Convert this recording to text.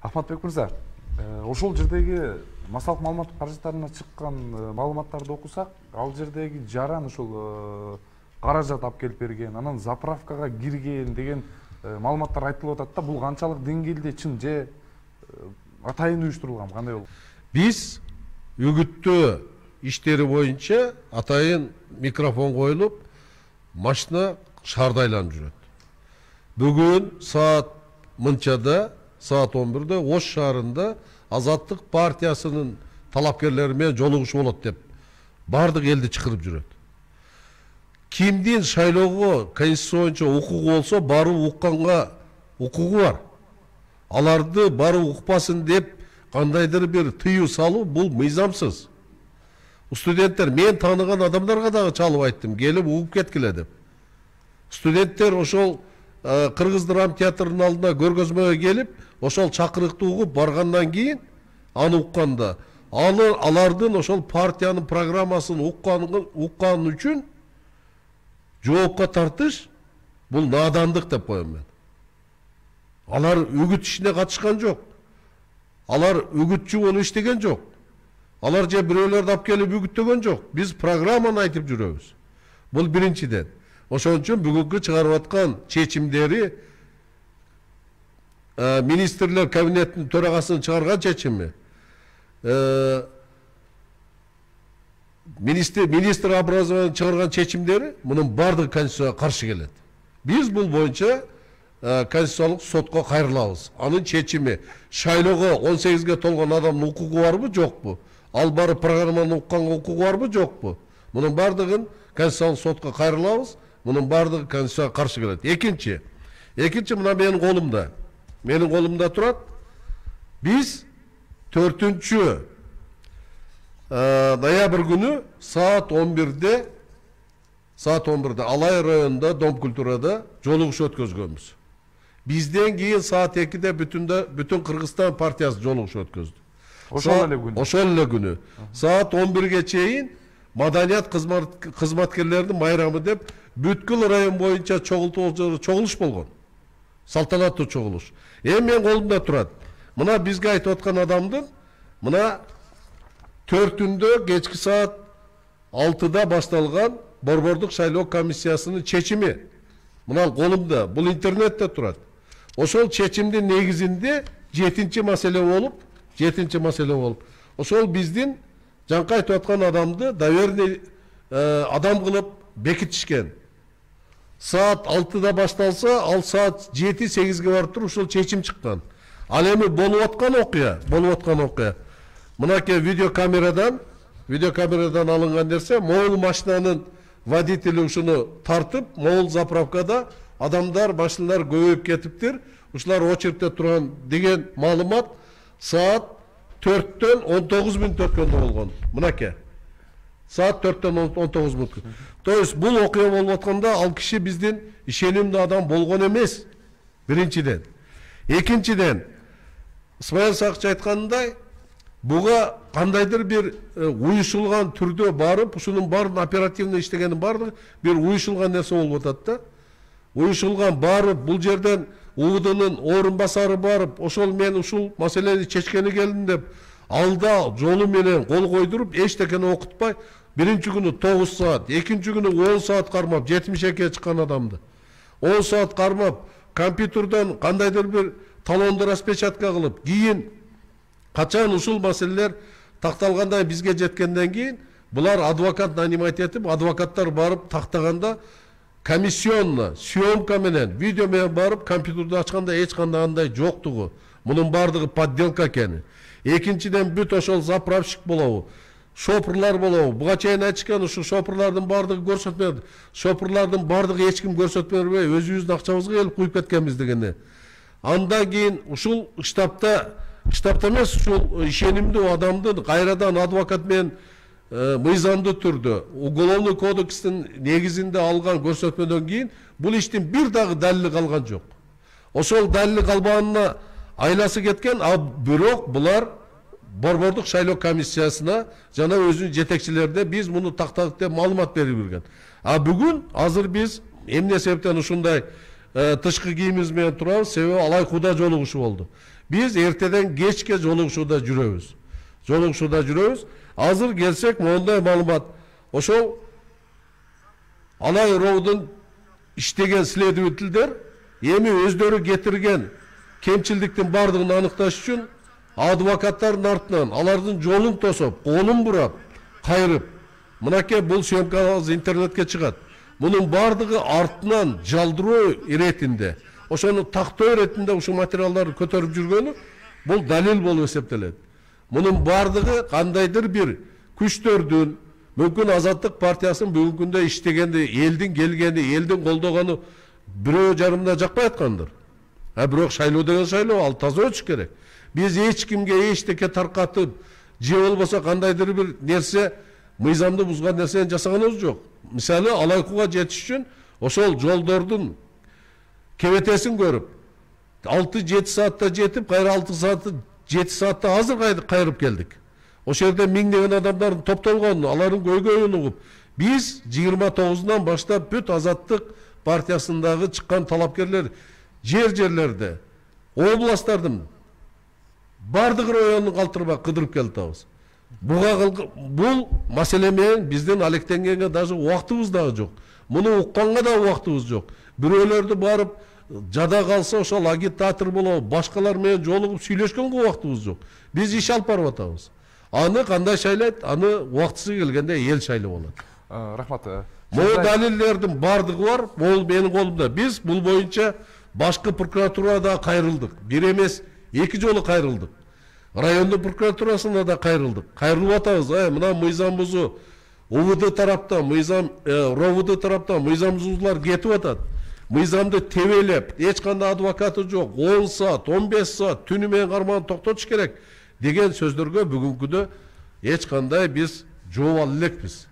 Ахматбек мырза, ошол жердеги массалык маалымат каражаттарына чыккан маалыматтарды окусак, ал жердеги жаран ошол каражат алып келип берген, анан заправкага кирген деген маалыматтар айтылып атат да, бул канчалык деңгээлде чын же атайын уюштурулган, кандай болот? Биз үгүттөө иштери боюнча атайын микрофон коюлуп, машина шаарда айланып жүрөт. Бүгүн саат мынчада, саат 11-де Ош шаарында Азаттык партиясынын талапкерлери менен жолугушуу болот деп бардык элди чакырып жүрөт. Кимдин шайлоого конституция боюнча укугу болсо, барып укканга укугу бар. Аларды барып укпасын деп кандайдыр бир тыюу салуу, бул мыйзамсыз. Студенттер, мен тааныган адамдарга дагы чалып айттым, келип угуп кеткиле деп. Студенттер ошол Кыргыз драма театрынын алдына көргөзмөгө келип, ошол чакырыкты угуп баргандан кийин аны укканда, алардын ошол партиянын программасын уккан үчүн жоопко тартыш, бул надандык деп коем мен. Алар үгүт ишине катышкан жок. Алар үгүтчү болуп иштеген жок. Алар же бирөөлөрдү алып келип үгүттөгөн жок. Биз программаны айтып жүрөбүз. Бул биринчиден. Ошон үчүн бүгүнкү чыгарып аткан чечимдери министрлер кабинетинин төрагасынын чыгарган чечими, министр образованиянын чыгарган чечимдери мунун бардыгы конституцияга каршы келет. Биз бул боюнча конституциялык сотко кайрылабыз. Анын чечими шайлоого 18-ге толгон адамдын укугу барбы, жокпу? Ал барып программаны укканга укугу барбы, жокпу? Мунун бардыгын конституциялык сотко кайрылабыз. Мунун бардыгы конституцияга каршы келет. Экинчи мына менин колумда. Менин колумда турат. Биз 4 ноябрь күнү саат 11-де Алай районунда Дом культурада жолугуш өткөзгөнбүз. Бизден кийин саат 2-де бүтүн Кыргызстан партиясы жолугуш өткөздү. Ошол эле күнү. Саат 11-ге чейин маданият кызматкерлеринин майрамы деп бүткүл район боюнча чогулуш болгон. Салтанаттуу чогулуш. Мен колумда турат. Мына бизге айтып аткан адамдын мына 4-үндө кечки саат 6-да башталган Борбордук шайлоо комиссиясынын чечими. Мына колумда, бул интернетте турат. Ошол чечимдин негизинде 7-чи маселе болуп, ошол биздин жаңкы айтып аткан адамды доверенный адам кылып бекитишкен. Саат 6-да башталса, ал саат 7-8-ге барып туруп ушул чечим чыккан. Ал эми болуп аткан окуя. Мынакей видеокамерадан алынган нерсе, могул машинанын водители ушуну тартып, могул заправкада адамдар, машиналар көбөйүп кетиптир. Ушулар очередте турган деген маалымат саат 4-төн 19 мүнөт өткөндө болгон. Мынакей. Саат 4-төн 19 мүнөт. То есть бул окуя болуп атканда ал киши биздин ишенимдүү адам болгон эмес. Биринчиден. Экинчиден, Исмаил Сакчы айткандай, буга кандайдыр бир уюшулган түрдө барып, ушунун баарын оперативно иштегенин баардыгы бир уюшулган нерсе болуп атат да. Уюшулган барып, бул жерден УВДнын орун басары барып, ошол мен ушул маселени чечкени келдим деп, алда жолу менен кол койдуруп, эчтекени окутпай, биринчи күнү 9 саат, экинчи күнү 10 саат кармап, 72-ге чыккан адамды. 10 саат кармап, компьютерден кандайдыр бир талонду распечатка кылып, кийин качан ушул маселелер такталгандай бизге жеткенден кийин, булар адвокат нанимать этип, адвокаттар барып тактаганда комиссионно, съемка менен, видео менен барып, компьютерди ачканда эч кандай андай жоктугу. Мунун бардыгы подделка экени. Экинчиден бүт ошол заправщик болобу, шопурлар болобу. Буга чейин айтышкан, ушу шопурлардын бардыгы көрсөтмөдү. Шопурлардын бардыгы эч ким көрсөтмө бербей, өзүбүздүн акчабызга келип куюп кеткенбиз дегенде. Андан кийин ушул штабта эмес, ушул ишенимдүү адамдын кайрадан адвокат менен мыйзамдуу түрдө уголовный кодекстин негизинде алган көрсөтмөдөн кийин бул иштин бир дагы далили калган жок. Ошол далили калбаганына айласы кеткен, а бирок булар Борбордук шайлоо комиссиясына жана өзүнүн жетекчилерине биз муну тактадык деп маалымат берип жүргөн. А бүгүн азыр биз эмне себептен ушундай тышкы кийимибиз менен турабыз, себеби Алай Куда жолугушу болду. Биз эртеден кечке жолугушууда жүрөбүз. Азыр келсек мондай маалымат. Ошол Алай Роудун иштеген следовательдер эми өздөрү кетирген кемчилдиктин бардыгын аныкташ үчүн адвокаттардын артынан алардын жолун тосуп, колун бурап, кайрып, мынакей бул съемкаларыбыз интернетке чыгат. Мунун бардыгы артынан жалдыруу иретинде, ошону тактоо иретинде ушул материалдарды көтөрүп жүргөнү бул далил болуп эсептелет. Мунун бардыгы кандайдыр бир күчтөрдүн, мүмкүн Азаттык партиясынын бүгүнкү күндө иштегенди, элдин келгени, элдин колдогону бирөө жарымда жакпай аткандыр. Бирок шайлоо деген шайлоо, ал таза өтүш керек. Биз эч кимге эчтеке таркатып, же болбосо кандайдыр бир нерсе, мыйзамды бузган нерсени жасаганыбыз жок. Мисалы, Алайкуга жетиш үчүн ошол жолдордун кебетесин көрүп, 6-7 саатта жетип, кайра 7 саатта азыр кайрып келдик. Ошол жерде миңдеген адамдардын топтолгонун, алардын көйгөйүн угуп, биз 29-нан баштап бүт Азаттык партиясындагы чыккан талапкерлер жерлерде, областтардын бардык районун калтырбай кыдырып келатабыз. Бул маселе менен биздин алектенгенге даже убактыбыз дагы жок. Муну укканга да убактыбыз жок. Бирөөлөрдү барып жада калса ошол агитатор болобу, башкалар менен жолугуп сүйлөшкөнгө убактыбыз жок. Биз иш алып барып атабыз. Аны кандай шайлайт, аны убактысы келгенде эл шайлап болот. Рахмат. Могу далилдердин бардыгы бар, бул менин колумда. Биз бул боюнча башкы прокуратурада кайрылдык. Бир эмес, 2 жолу кайрылдык. Райондун прокуратурасына да кайрылдык. Кайрылып атабыз. Мына мыйзам бузуу УВД тараптан, мыйзам РОВД тараптан мыйзам бузуулар кетип атат. Мыйзамды тебелеп, эч кандай адвокаты жок, 10 саат, 15 саат түнү менен кармаган токтотуш керек деген сөздөргө бүгүнкүдө эч кандай биз жооп ала элекпиз.